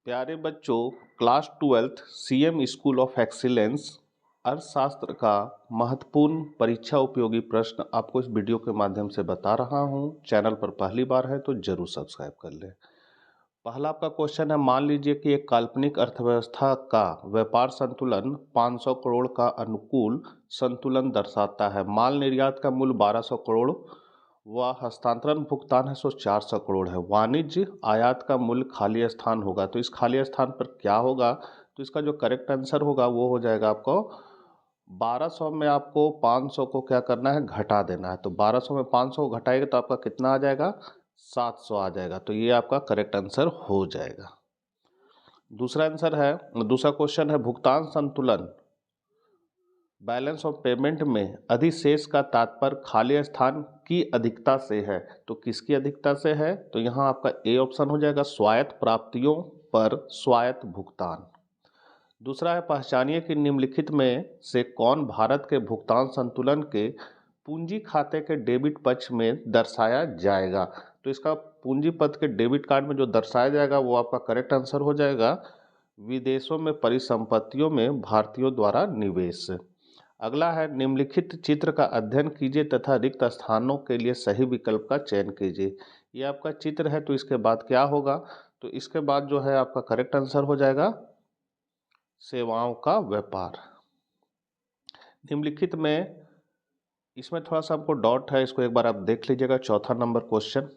प्यारे बच्चों, class 12th CM school of excellence अर्थशास्त्र का महत्वपूर्ण परीक्षा उपयोगी प्रश्न आपको इस वीडियो के माध्यम से बता रहा हूं। चैनल पर पहली बार है तो जरूर सब्सक्राइब कर लें। पहला आपका क्वेश्चन है, मान लीजिए कि एक काल्पनिक अर्थव्यवस्था का व्यापार संतुलन 500 करोड़ का अनुकूल संतुलन दर्शाता है। माल निर्यात का मूल्य 1200 करोड़ व हस्तांतरण भुगतान है सो 400 करोड़ है। वाणिज्य आयात का मूल्य खाली स्थान होगा, तो इस खाली स्थान पर क्या होगा? तो इसका जो करेक्ट आंसर होगा वो हो जाएगा आपको 1200 में आपको 500 को क्या करना है, घटा देना है। तो 1200 में 500 को घटाएगा तो आपका कितना आ जाएगा, 700 आ जाएगा। तो ये आपका करेक्ट आंसर हो जाएगा। दूसरा आंसर है, दूसरा क्वेश्चन है, भुगतान संतुलन बैलेंस ऑफ पेमेंट में अधिशेष का तात्पर्य खाली स्थान की अधिकता से है। तो किसकी अधिकता से है? तो यहाँ आपका ए ऑप्शन हो जाएगा, स्वायत्त प्राप्तियों पर स्वायत्त भुगतान। दूसरा है, पहचानिए कि निम्नलिखित में से कौन भारत के भुगतान संतुलन के पूंजी खाते के डेबिट पक्ष में दर्शाया जाएगा। तो इसका पूंजी पद के डेबिट कार्ड में जो दर्शाया जाएगा वो आपका करेक्ट आंसर हो जाएगा, विदेशों में परिसंपत्तियों में भारतीयों द्वारा निवेश। अगला है, निम्नलिखित चित्र का अध्ययन कीजिए तथा रिक्त स्थानों के लिए सही विकल्प का चयन कीजिए। ये आपका चित्र है, तो इसके बाद क्या होगा? तो इसके बाद जो है आपका करेक्ट आंसर हो जाएगा सेवाओं का व्यापार। निम्नलिखित में, इसमें थोड़ा सा आपको डॉट है, इसको एक बार आप देख लीजिएगा। चौथा नंबर क्वेश्चन,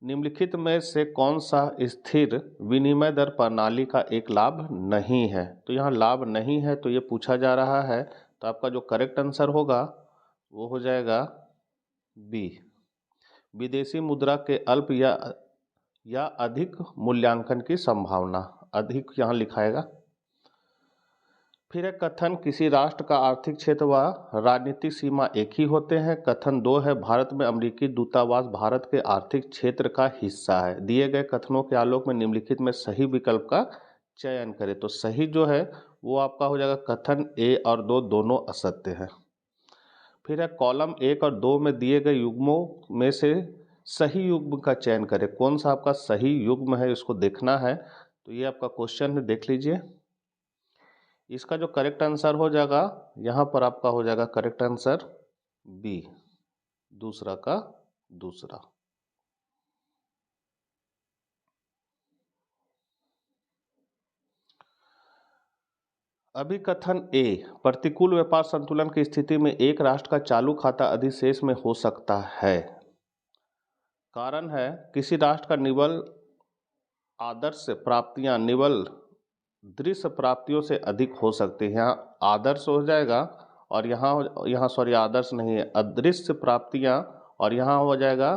निम्नलिखित में से कौन सा स्थिर विनिमय दर प्रणाली का एक लाभ नहीं है? तो यहाँ लाभ नहीं है तो ये पूछा जा रहा है, तो आपका जो करेक्ट आंसर होगा वो हो जाएगा बी, विदेशी मुद्रा के अल्प या अधिक मूल्यांकन की संभावना। अधिक यहाँ लिखाएगा। फिर है कथन, किसी राष्ट्र का आर्थिक क्षेत्र व राजनीतिक सीमा एक ही होते हैं। कथन 2 है, भारत में अमेरिकी दूतावास भारत के आर्थिक क्षेत्र का हिस्सा है। दिए गए कथनों के आलोक में निम्नलिखित में सही विकल्प का चयन करें। तो सही जो है वो आपका हो जाएगा कथन ए और 2 दोनों असत्य है। फिर है, कॉलम 1 और 2 में दिए गए युग्मों में से सही युग्म का चयन करें। कौन सा आपका सही युग्म है इसको देखना है। तो ये आपका क्वेश्चन है, देख लीजिए। इसका जो करेक्ट आंसर हो जाएगा यहाँ पर आपका हो जाएगा करेक्ट आंसर बी, दूसरा का दूसरा। अभिकथन ए, प्रतिकूल व्यापार संतुलन की स्थिति में एक राष्ट्र का चालू खाता अधिशेष में हो सकता है। कारण है, किसी राष्ट्र का निवल आदर्श प्राप्तियां निवल दृश्य प्राप्तियों से अधिक हो सकती है। यहाँ आदर्श हो जाएगा और यहाँ सॉरी आदर्श नहीं है, अदृश्य प्राप्तियां, और यहाँ हो जाएगा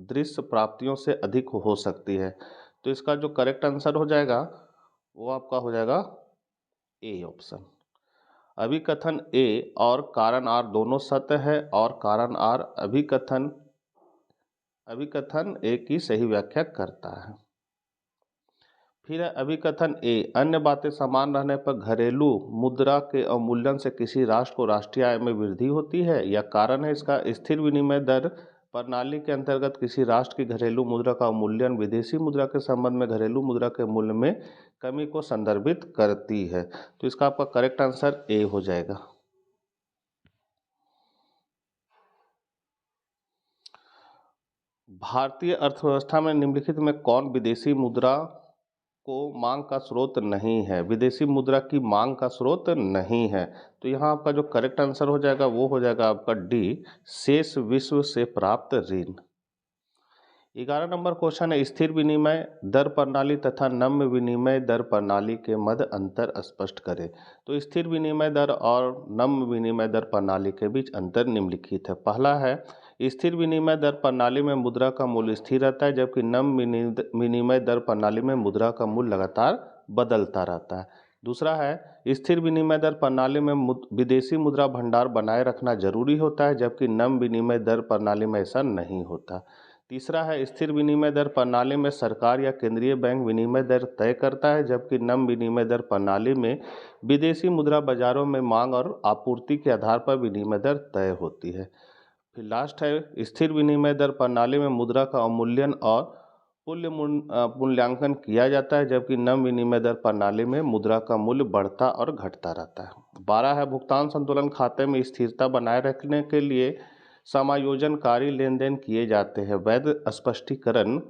दृश्य प्राप्तियों से अधिक हो सकती है। तो इसका जो करेक्ट आंसर हो जाएगा वो आपका हो जाएगा ए ऑप्शन। अभिकथन ए और कारण आर दोनों सत्य है और कारण आर अभिकथन ए की सही व्याख्या करता है। फिर है अभिकथन ए, अन्य बातें समान रहने पर घरेलू मुद्रा के अवमूल्यन से किसी राष्ट्र को राष्ट्रीय आय में वृद्धि होती है। या कारण है इसका, स्थिर विनिमय दर प्रणाली के अंतर्गत किसी राष्ट्र की घरेलू मुद्रा का अवमूल्यन विदेशी मुद्रा के संबंध में घरेलू मुद्रा के मूल्य में कमी को संदर्भित करती है। तो इसका आपका करेक्ट आंसर ए हो जाएगा। भारतीय अर्थव्यवस्था में निम्नलिखित में कौन विदेशी मुद्रा को मांग का स्रोत नहीं है? विदेशी मुद्रा की मांग का स्रोत नहीं है। तो यहाँ आपका जो करेक्ट आंसर हो जाएगा वो हो जाएगा आपका डी, शेष विश्व से प्राप्त ऋण। 11 नंबर क्वेश्चन है, स्थिर विनिमय दर प्रणाली तथा नम्य विनिमय दर प्रणाली के मध्य अंतर स्पष्ट करें। तो स्थिर विनिमय दर और नम्य विनिमय दर प्रणाली के बीच अंतर निम्नलिखित है। पहला है, स्थिर विनिमय दर प्रणाली में मुद्रा का मूल्य स्थिर रहता है, जबकि नम्य विनिमय दर प्रणाली में मुद्रा का मूल्य लगातार बदलता रहता है। दूसरा है, स्थिर विनिमय दर प्रणाली में विदेशी मुद्रा भंडार बनाए रखना जरूरी होता है, जबकि नम्य विनिमय दर प्रणाली में ऐसा नहीं होता। तीसरा है, स्थिर विनिमय दर प्रणाली में सरकार या केंद्रीय बैंक विनिमय दर तय करता है, जबकि नम्य विनिमय दर प्रणाली में विदेशी मुद्रा बाजारों में मांग और आपूर्ति के आधार पर विनिमय दर तय होती है। फिर लास्ट है, स्थिर विनिमय दर प्रणाली में मुद्रा का अवमूल्यन और मूल्यांकन किया जाता है, जबकि नम विनिमय दर प्रणाली में मुद्रा का मूल्य बढ़ता और घटता रहता है। 12 है, भुगतान संतुलन खाते में स्थिरता बनाए रखने के लिए समायोजनकारी लेन देन किए जाते हैं। वैध स्पष्टीकरण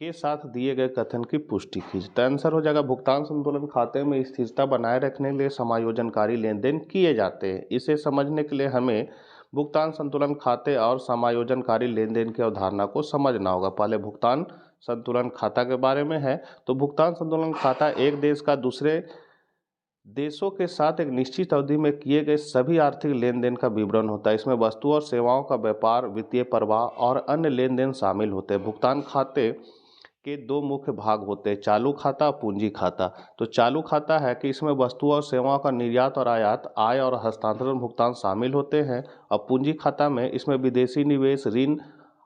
के साथ दिए गए कथन की पुष्टि कीजिए। तो आंसर हो जाएगा, भुगतान संतुलन खाते में स्थिरता बनाए रखने के लिए समायोजनकारी लेन देन किए जाते हैं। इसे समझने के लिए हमें भुगतान संतुलन खाते और समायोजनकारी लेन देन की अवधारणा को समझना होगा। पहले भुगतान संतुलन खाता के बारे में है। तो भुगतान संतुलन खाता एक देश का दूसरे देशों के साथ एक निश्चित अवधि में किए गए सभी आर्थिक लेन देन का विवरण होता है। इसमें वस्तुओं और सेवाओं का व्यापार, वित्तीय प्रवाह और अन्य लेन देन शामिल होते हैं। भुगतान खाते के दो मुख्य भाग होते हैं, चालू खाता और पूंजी खाता। तो चालू खाता है कि इसमें वस्तुओं और सेवाओं का निर्यात और आयात, आय और हस्तांतरण भुगतान शामिल होते हैं। और पूंजी खाता में इसमें विदेशी निवेश, ऋण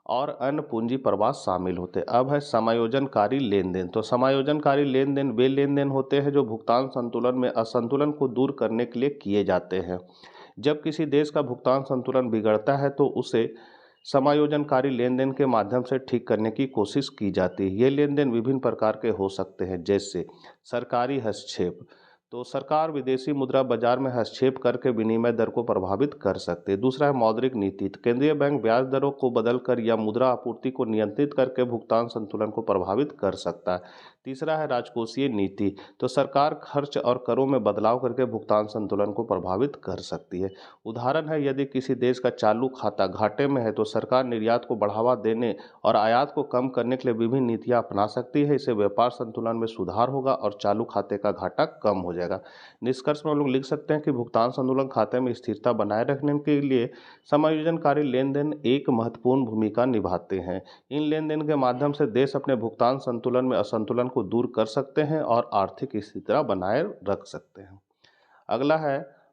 और अन्य पूंजी प्रवाह शामिल होते हैं। अब है समायोजनकारी लेन देन। तो समायोजनकारी लेन देन वे लेन देन होते हैं जो भुगतान संतुलन में असंतुलन को दूर करने के लिए किए जाते हैं। जब किसी देश का भुगतान संतुलन बिगड़ता है तो उसे समायोजनकारी लेन देन के माध्यम से ठीक करने की कोशिश की जाती है। ये लेन देन विभिन्न प्रकार के हो सकते हैं, जैसे सरकारी हस्तक्षेप। तो सरकार विदेशी मुद्रा बाजार में हस्तक्षेप करके विनिमय दर को प्रभावित कर सकते हैं। दूसरा है मौद्रिक नीति। तो केंद्रीय बैंक ब्याज दरों को बदलकर या मुद्रा आपूर्ति को नियंत्रित करके भुगतान संतुलन को प्रभावित कर सकता है। तीसरा है राजकोषीय नीति। तो सरकार खर्च और करों में बदलाव करके भुगतान संतुलन को प्रभावित कर सकती है। उदाहरण है, यदि किसी देश का चालू खाता घाटे में है तो सरकार निर्यात को बढ़ावा देने और आयात को कम करने के लिए विभिन्न नीतियां अपना सकती है। इससे व्यापार संतुलन में सुधार होगा और चालू खाते का घाटा कम हो जाएगा। निष्कर्ष में हम लोग लिख सकते हैं कि भुगतान संतुलन खाते में स्थिरता बनाए रखने के लिए समायोजनकारी लेन देन एक महत्वपूर्ण भूमिका निभाते हैं। इन लेन देन के माध्यम से देश अपने भुगतान संतुलन में असंतुलन को दूर कर सकते हैं और आर्थिक स्थिरता बनाए रख सकते हैं। अगला है,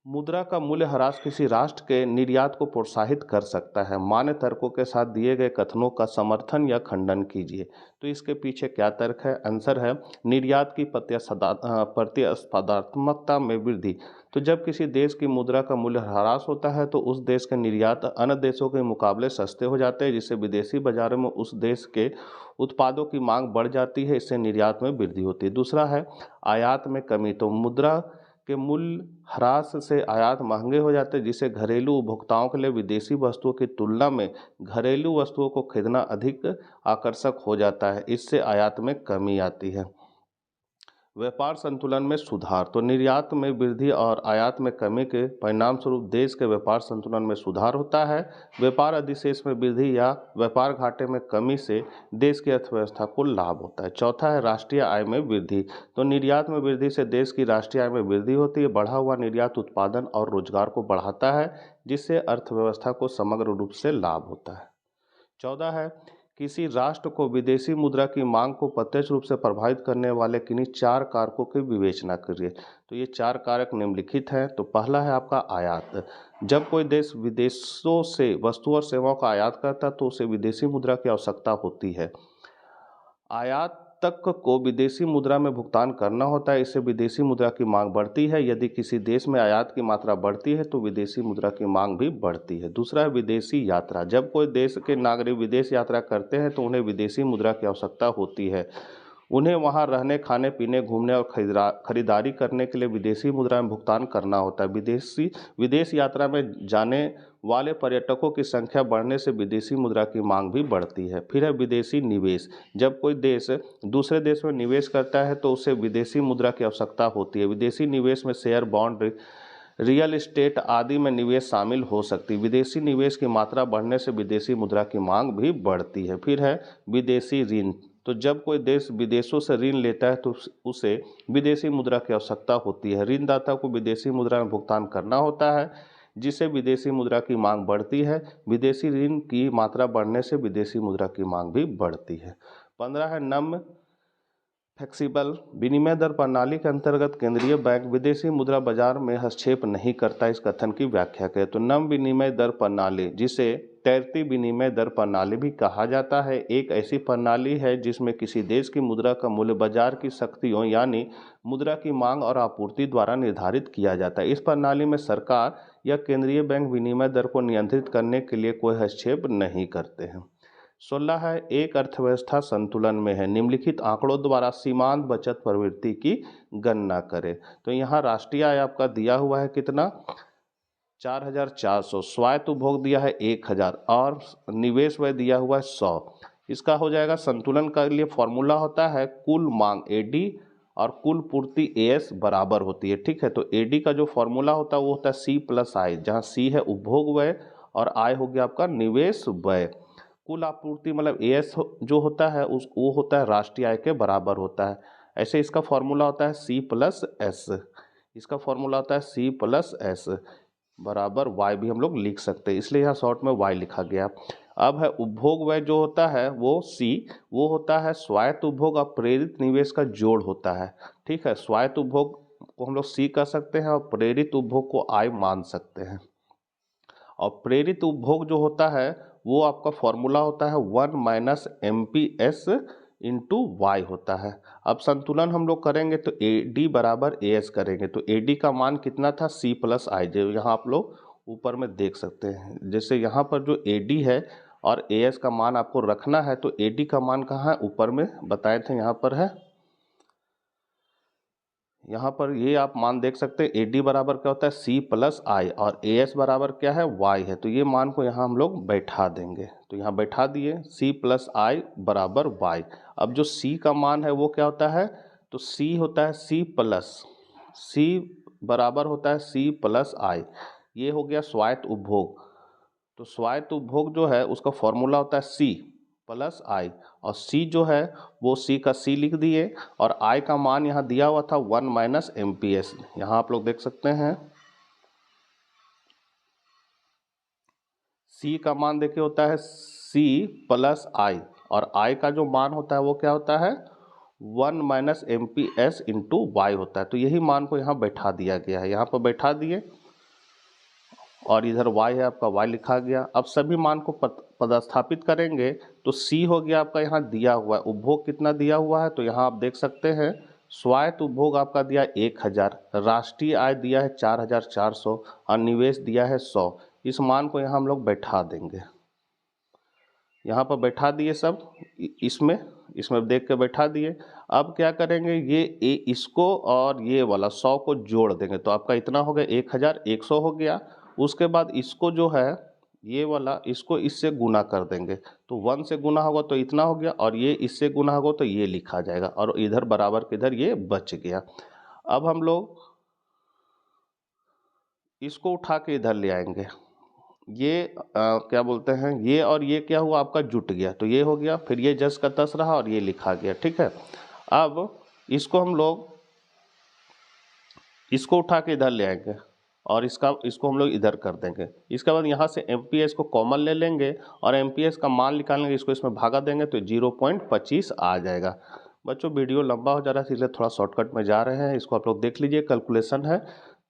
मुद्रा का मूल्य ह्रास किसी राष्ट्र के निर्यात को प्रोत्साहित कर सकता है। मान्य तर्कों के साथ दिए गए कथनों का समर्थन या खंडन कीजिए। तो इसके पीछे क्या तर्क है? आंसर है, निर्यात की प्रतिस्पर्धात्मकता में वृद्धि। तो जब किसी देश की मुद्रा का मूल्य ह्रास होता है तो उस देश के निर्यात अन्य देशों के मुकाबले सस्ते हो जाते हैं, जिससे विदेशी बाजारों में उस देश के उत्पादों की मांग बढ़ जाती है। इससे निर्यात में वृद्धि होती है। दूसरा है आयात में कमी। तो मुद्रा के मूल्य ह्रास से आयात महंगे हो जाते हैं, जिससे घरेलू उपभोक्ताओं के लिए विदेशी वस्तुओं की तुलना में घरेलू वस्तुओं को खरीदना अधिक आकर्षक हो जाता है। इससे आयात में कमी आती है। व्यापार संतुलन में सुधार। तो निर्यात में वृद्धि और आयात में कमी के परिणाम स्वरूप देश के व्यापार संतुलन में सुधार होता है। व्यापार अधिशेष में वृद्धि या व्यापार घाटे में कमी से देश की अर्थव्यवस्था को लाभ होता है। चौथा है राष्ट्रीय आय में वृद्धि। तो निर्यात में वृद्धि से देश की राष्ट्रीय आय में वृद्धि होती है। बढ़ा हुआ निर्यात उत्पादन और रोजगार को बढ़ाता है, जिससे अर्थव्यवस्था को समग्र रूप से लाभ होता है। 14 है, किसी राष्ट्र को विदेशी मुद्रा की मांग को प्रत्यक्ष रूप से प्रभावित करने वाले किन्हीं 4 कारकों की विवेचना करिए। तो ये 4 कारक निम्नलिखित हैं। तो पहला है आपका आयात। जब कोई देश विदेशों से वस्तुओं और सेवाओं का आयात करता है तो उसे विदेशी मुद्रा की आवश्यकता होती है। आयात तक को विदेशी मुद्रा में भुगतान करना होता है। इससे विदेशी मुद्रा की मांग बढ़ती है। यदि किसी देश में आयात की मात्रा बढ़ती है तो विदेशी मुद्रा की मांग भी बढ़ती है। दूसरा है विदेशी यात्रा। जब कोई देश के नागरिक विदेश यात्रा करते हैं तो उन्हें विदेशी मुद्रा की आवश्यकता होती है। उन्हें वहां रहने, खाने पीने, घूमने और खरीदारी करने के लिए विदेशी मुद्रा में भुगतान करना होता है। विदेश यात्रा में जाने वाले पर्यटकों की संख्या बढ़ने से विदेशी मुद्रा की मांग भी बढ़ती है। फिर है विदेशी निवेश। जब कोई देश दूसरे देश में निवेश करता है तो उसे विदेशी मुद्रा की आवश्यकता होती है। विदेशी निवेश में शेयर, बॉन्ड, रियल एस्टेट आदि में निवेश शामिल हो सकती है। विदेशी निवेश की मात्रा बढ़ने से विदेशी मुद्रा की मांग भी बढ़ती है। फिर है विदेशी ऋण। तो जब कोई देश विदेशों से ऋण लेता है तो उसे विदेशी मुद्रा की आवश्यकता होती है। ऋणदाता को विदेशी मुद्रा में भुगतान करना होता है, जिससे विदेशी मुद्रा की मांग बढ़ती है। विदेशी ऋण की मात्रा बढ़ने से विदेशी मुद्रा की मांग भी बढ़ती है। 15 है नम फ्लेक्सिबल विनिमय दर प्रणाली के अंतर्गत केंद्रीय बैंक विदेशी मुद्रा बाजार में हस्तक्षेप नहीं करता। इस कथन की व्याख्या करें। तो नम विनिमय दर प्रणाली, जिसे तैरती विनिमय दर प्रणाली भी कहा जाता है, एक ऐसी प्रणाली है जिसमें किसी देश की मुद्रा का मूल्य बाजार की शक्तियों यानी मुद्रा की मांग और आपूर्ति द्वारा निर्धारित किया जाता है। इस प्रणाली में सरकार या केंद्रीय बैंक विनिमय दर को नियंत्रित करने के लिए कोई हस्तक्षेप नहीं करते हैं। 16 है, एक अर्थव्यवस्था संतुलन में है, निम्नलिखित आंकड़ों द्वारा सीमांत बचत प्रवृत्ति की गणना करें। तो यहाँ राष्ट्रीय आय आपका दिया हुआ है कितना, 4,400, स्वायत्त उपभोग दिया है 1,000 और निवेश व्यय दिया हुआ है 100। इसका हो जाएगा, संतुलन के लिए फॉर्मूला होता है कुल मांग AD और कुल पूर्ति AS बराबर होती है। ठीक है, तो AD का जो फॉर्मूला होता है वो होता है C प्लस I, जहाँ C है उपभोग व्यय और I हो गया आपका निवेश व्यय। कुल आपूर्ति मतलब AS जो होता है वो होता है राष्ट्रीय आय के बराबर होता है। ऐसे इसका फॉर्मूला होता है C प्लस S, इसका फॉर्मूला होता है C प्लस S बराबर Y भी हम लोग लिख सकते हैं, इसलिए यहाँ शॉर्ट में Y लिखा गया। अब है उपभोग व्यय जो होता है वो C, वो होता है स्वायत्त उपभोग और प्रेरित निवेश का जोड़ होता है। ठीक है, स्वायत्त उपभोग को हम लोग C कह सकते हैं और प्रेरित उपभोग को I मान सकते हैं। और प्रेरित उपभोग जो होता है वो आपका फॉर्मूला होता है 1 माइनस MPS इंटू वाई होता है। अब संतुलन हम लोग करेंगे तो AD बराबर AS करेंगे, तो AD का मान कितना था C प्लस I, जो यहाँ आप लोग ऊपर में देख सकते हैं। जैसे यहाँ पर जो AD है और AS का मान आपको रखना है, तो AD का मान कहाँ है, ऊपर में बताए थे, यहाँ पर है, यहाँ पर ये आप मान देख सकते हैं। AD बराबर क्या होता है C प्लस I और AS बराबर क्या है Y है, तो ये मान को यहाँ हम लोग बैठा देंगे। तो यहाँ बैठा दिए C प्लस I बराबर Y। अब जो C का मान है वो क्या होता है, तो C होता है C बराबर होता है C प्लस I। ये हो गया स्वायत्त उपभोग। तो स्वायत्त उपभोग जो है उसका फॉर्मूला होता है C प्लस I और C जो है वो C का C लिख दिए और I का मान यहाँ दिया हुआ था 1 माइनस MPS, यहाँ आप लोग देख सकते हैं। C का मान देखिए होता है C प्लस I और I का जो मान होता है वो क्या होता है 1 माइनस MPS इंटू वाई होता है। तो यही मान को यहाँ बैठा दिया गया है, यहाँ पर बैठा दिए और इधर y है आपका, y लिखा गया। अब सभी मान को पदस्थापित करेंगे तो C हो गया आपका, यहाँ दिया हुआ है उपभोग कितना दिया हुआ है, तो यहाँ आप देख सकते हैं स्वायत्त उपभोग आपका दिया 1,000, राष्ट्रीय आय दिया है 4,400 और निवेश दिया है 100। इस मान को यहाँ हम लोग बैठा देंगे, यहाँ पर बैठा दिए सब, इसमें देख के बैठा दिए। अब क्या करेंगे, ये इसको और ये वाला 100 को जोड़ देंगे, तो आपका इतना हो गया 1,100 हो गया। उसके बाद इसको जो है ये वाला इसको इससे गुना कर देंगे, तो 1 से गुना होगा तो इतना हो गया और ये इससे गुना होगा तो ये लिखा जाएगा और इधर बराबर के इधर ये बच गया। अब हम लोग इसको उठा के इधर ले आएंगे, ये क्या बोलते हैं, ये और ये क्या हुआ आपका जुट गया, तो ये हो गया, फिर ये जस का तस रहा और ये लिखा गया। ठीक है, अब इसको हम लोग इसको उठा के इधर ले आएंगे और इसको हम लोग इधर कर देंगे। इसके बाद यहाँ से MPS को कॉमन ले लेंगे और MPS का मान निकालेंगे, इसको इसमें भागा देंगे तो 0.25 आ जाएगा। बच्चों वीडियो लंबा हो जा रहा है इसलिए थोड़ा शॉर्टकट में जा रहे हैं, इसको आप लोग देख लीजिए, कैलकुलेशन है।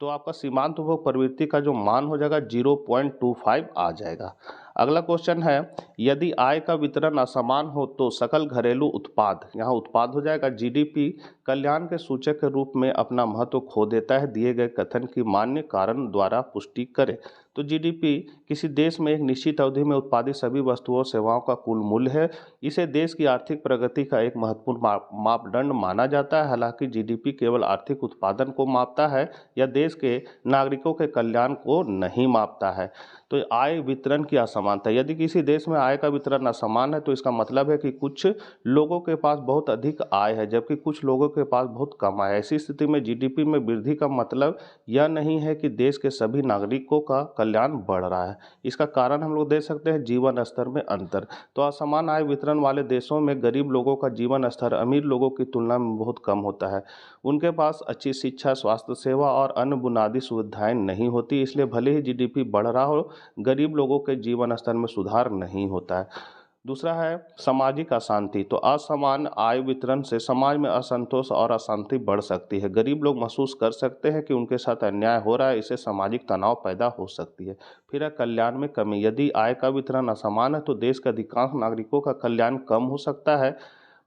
तो आपका सीमांत उपभोग प्रवृत्ति का जो मान हो जाएगा 0.25 आ जाएगा। अगला क्वेश्चन है, यदि आय का वितरण असमान हो तो सकल घरेलू उत्पाद, यहाँ उत्पाद हो जाएगा GDP, कल्याण के सूचक के रूप में अपना महत्व खो देता है, दिए गए कथन की मान्य कारण द्वारा पुष्टि करें। तो GDP किसी देश में एक निश्चित अवधि में उत्पादित सभी वस्तुओं सेवाओं का कुल मूल्य है। इसे देश की आर्थिक प्रगति का एक महत्वपूर्ण मापदंड माना जाता है। हालांकि GDP केवल आर्थिक उत्पादन को मापता है या देश के नागरिकों के कल्याण को नहीं मापता है। तो आय वितरण की असमानता, यदि किसी देश में आय का वितरण असमान है तो इसका मतलब है कि कुछ लोगों के पास बहुत अधिक आय है जबकि कुछ लोगों के पास बहुत कम आय है। ऐसी स्थिति में GDP में वृद्धि का मतलब यह नहीं है कि देश के सभी नागरिकों का कल्याण बढ़ रहा है। इसका कारण हम लोग दे सकते हैं जीवन स्तर में अंतर। तो असमान आय वितरण वाले देशों में गरीब लोगों का जीवन स्तर अमीर लोगों की तुलना में बहुत कम होता है। उनके पास अच्छी शिक्षा, स्वास्थ्य सेवा और अन्य बुनियादी सुविधाएं नहीं होती, इसलिए भले ही GDP बढ़ रहा हो, गरीब लोगों के जीवन स्तर में सुधार नहीं होता है। दूसरा है सामाजिक अशांति। तो असमान आय वितरण से समाज में असंतोष और अशांति बढ़ सकती है। गरीब लोग महसूस कर सकते हैं कि उनके साथ अन्याय हो रहा है, इससे सामाजिक तनाव पैदा हो सकती है। फिर है कल्याण में कमी। यदि आय का वितरण असमान है तो देश के अधिकांश नागरिकों का कल्याण कम हो सकता है।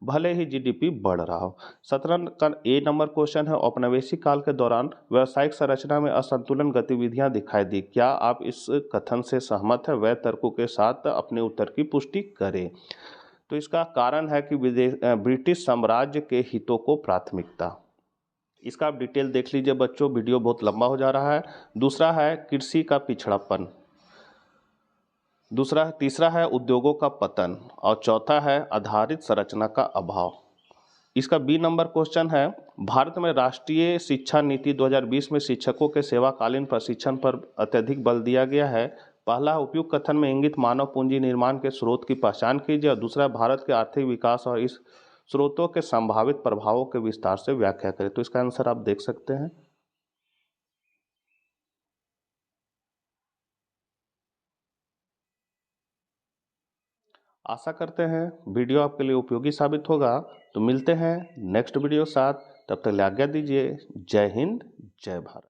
भले ही जीडीपी बढ़ रहा हो। 17 का ए नंबर क्वेश्चन है, औपनिवेशिक काल के दौरान व्यावसायिक संरचना में असंतुलन गतिविधियां दिखाई दी, क्या आप इस कथन से सहमत है? वैध तर्कों के साथ अपने उत्तर की पुष्टि करें। तो इसका कारण है कि ब्रिटिश साम्राज्य के हितों को प्राथमिकता। इसका आप डिटेल देख लीजिए बच्चों, वीडियो बहुत लंबा हो जा रहा है। दूसरा है कृषि का पिछड़ापन, तीसरा है उद्योगों का पतन, और चौथा है आधारित संरचना का अभाव। इसका बी नंबर क्वेश्चन है, भारत में राष्ट्रीय शिक्षा नीति 2020 में शिक्षकों के सेवाकालीन प्रशिक्षण पर अत्यधिक बल दिया गया है। पहला, उपयुक्त कथन में इंगित मानव पूंजी निर्माण के स्रोत की पहचान कीजिए, और दूसरा, भारत के आर्थिक विकास और इस स्रोतों के संभावित प्रभावों के विस्तार से व्याख्या करें। तो इसका आंसर आप देख सकते हैं। आशा करते हैं वीडियो आपके लिए उपयोगी साबित होगा। तो मिलते हैं नेक्स्ट वीडियो साथ, तब तक आज्ञा दीजिए। जय हिंद, जय भारत।